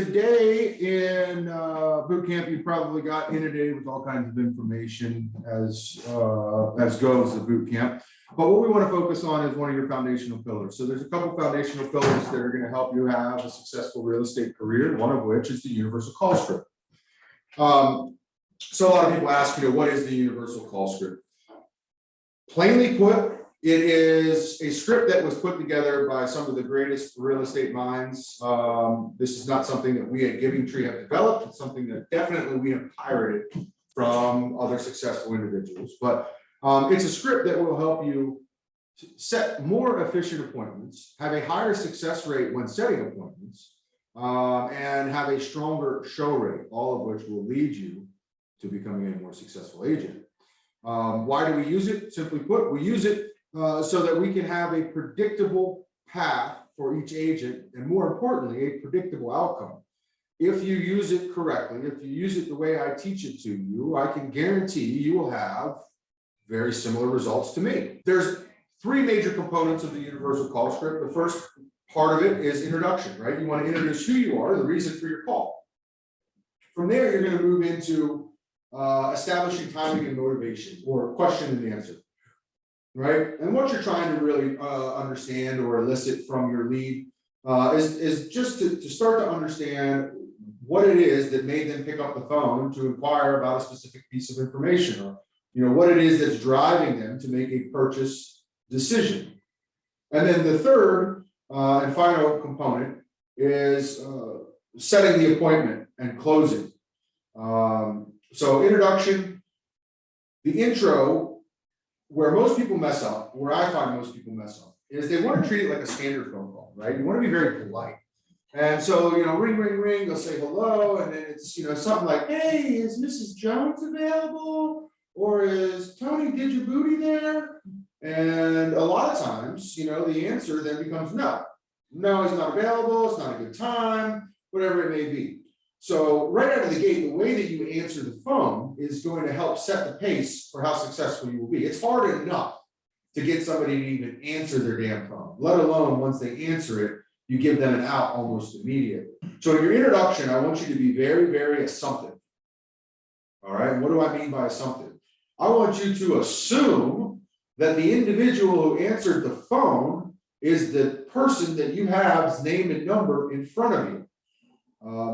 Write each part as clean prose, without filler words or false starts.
today in boot camp, you probably got inundated with all kinds of information as goes the boot camp. But what we want to focus on is one of your foundational pillars. So there's a couple foundational pillars that are going to help you have a successful real estate career, one of which is the universal call script. So a lot of people ask, what is the universal call script? Plainly put, it is a script that was put together by some of the greatest real estate minds. This is not something that we at Giving Tree have developed. It's something that definitely we have pirated from other successful individuals. But it's a script that will help you set more efficient appointments, have a higher success rate when setting appointments, and have a stronger show rate, all of which will lead you to becoming a more successful agent. Why do we use it? Simply put, we use it so that we can have a predictable path for each agent, and more importantly, a predictable outcome. If you use it correctly, if you use it the way I teach it to you, I can guarantee you will have very similar results to me. There's three major components of the universal call script. The first part of it is introduction, right? You want to introduce who you are, the reason for your call. From there, you're going to move into establishing timing and motivation, or question and answer, right? And what you're trying to really understand or elicit from your lead is just to start to understand what it is that made them pick up the phone to inquire about a specific piece of information, or what it is that's driving them to make a purchase decision. And then the third and final component is setting the appointment and closing. So introduction, the intro, where most people mess up, where I find most people mess up, is they want to treat it like a standard phone call, right? You want to be very polite. And so, ring, ring, ring, they'll say hello, and then it's, something like, hey, is Mrs. Jones available? Or is Tony Didgerbooty there? And a lot of times, the answer then becomes no. No, he's not available, it's not a good time, whatever it may be. So right out of the gate, the way that you answer the phone is going to help set the pace for how successful you will be. It's hard enough to get somebody to even answer their damn phone, let alone once they answer it, you give them an out almost immediately. So in your introduction, I want you to be very, very assumptive. All right, and what do I mean by assumptive? I want you to assume that the individual who answered the phone is the person that you have's name and number in front of you.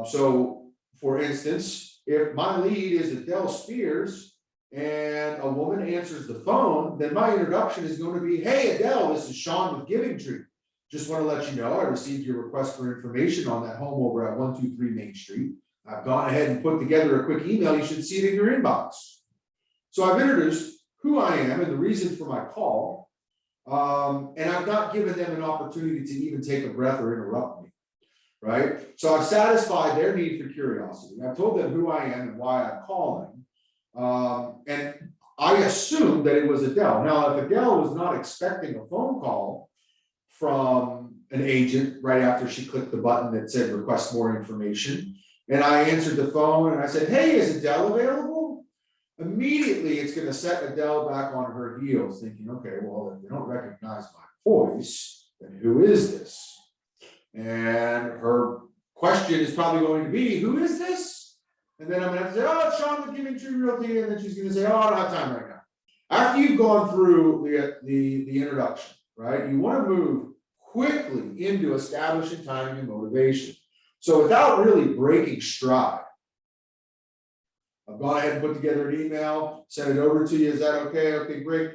So, for instance, if my lead is Adele Spears and a woman answers the phone, then my introduction is going to be, hey, Adele, this is Sean with Giving Tree. Just want to let you know I received your request for information on that home over at 123 Main Street. I've gone ahead and put together a quick email. You should see it in your inbox. So I've introduced who I am and the reason for my call, and I've not given them an opportunity to even take a breath or interrupt me. Right? So I've satisfied their need for curiosity. I've told them who I am and why I'm calling. And I assumed that it was Adele. Now, if Adele was not expecting a phone call from an agent right after she clicked the button that said request more information, and I answered the phone and I said, hey, is Adele available? Immediately, it's going to set Adele back on her heels, thinking, okay, well, if they don't recognize my voice, then who is this? And her question is probably going to be, who is this? And then I'm going to have to say, oh, it's Sean with Giving Tree Realty. And then she's going to say, oh, I don't have time right now. After you've gone through the introduction, right, you want to move quickly into establishing timing and motivation. So without really breaking stride, I've gone ahead and put together an email, sent it over to you. Is that okay? Okay, great.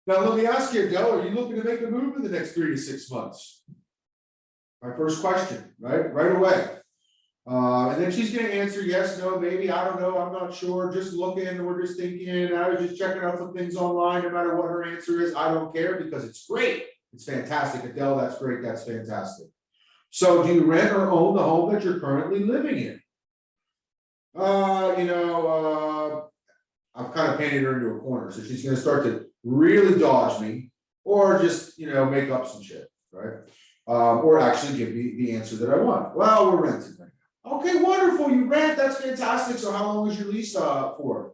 Now, let me ask you, Adele, are you looking to make a move in the next 3 to 6 months? My first question, right away. And then she's going to answer yes, no, maybe, I don't know, I'm not sure, just looking, we're just thinking, I was just checking out some things online, no matter what her answer is, I don't care because it's great. It's fantastic. Adele, that's great, that's fantastic. So do you rent or own the home that you're currently living in? I've kind of painted her into a corner, so she's going to start to really dodge me or just, make up some shit, right? Or actually give me the answer that I want. Well, we're renting right now. Okay, wonderful. You rent. That's fantastic. So how long is your lease for?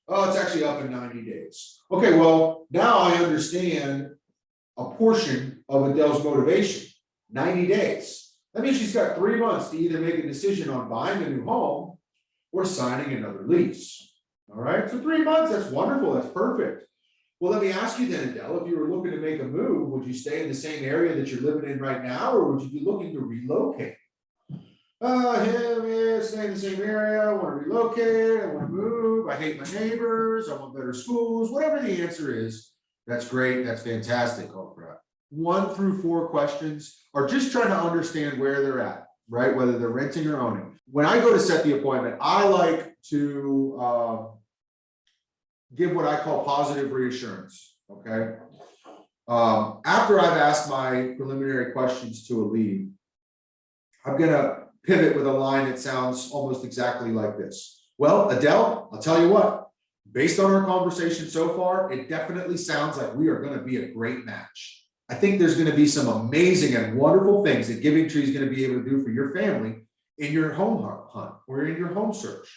Oh, it's actually up in 90 days. Okay, well, now I understand a portion of Adele's motivation. 90 days. That means she's got 3 months to either make a decision on buying a new home or signing another lease. All right, so 3 months, that's wonderful, that's perfect. Well, let me ask you then, Adele, if you were looking to make a move, would you stay in the same area that you're living in right now, or would you be looking to relocate? Yeah, stay in the same area, I want to relocate, I want to move, I hate my neighbors, I want better schools, whatever the answer is, that's great, that's fantastic, Oprah. 1 through 4 questions are just trying to understand where they're at, right? Whether they're renting or owning. When I go to set the appointment, I like to give what I call positive reassurance, okay? After I've asked my preliminary questions to a lead, I'm gonna pivot with a line that sounds almost exactly like this. Well, Adele, I'll tell you what, based on our conversation so far, it definitely sounds like we are gonna be a great match. I think there's gonna be some amazing and wonderful things that Giving Tree is gonna be able to do for your family in your home hunt or in your home search.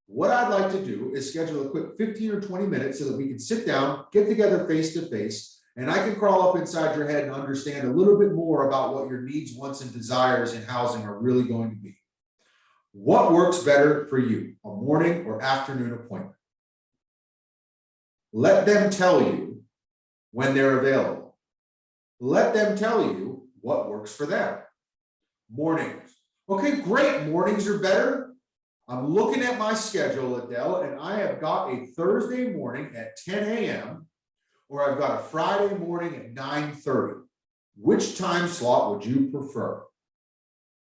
What I'd like to do is schedule a quick 15 or 20 minutes so that we can sit down, get together face to face, and I can crawl up inside your head and understand a little bit more about what your needs, wants, and desires in housing are really going to be. What works better for you, a morning or afternoon appointment? Let them tell you when they're available. Let them tell you what works for them. Mornings. Okay, great. Mornings are better. I'm looking at my schedule, Adele, and I have got a Thursday morning at 10 a.m. or I've got a Friday morning at 9:30. Which time slot would you prefer?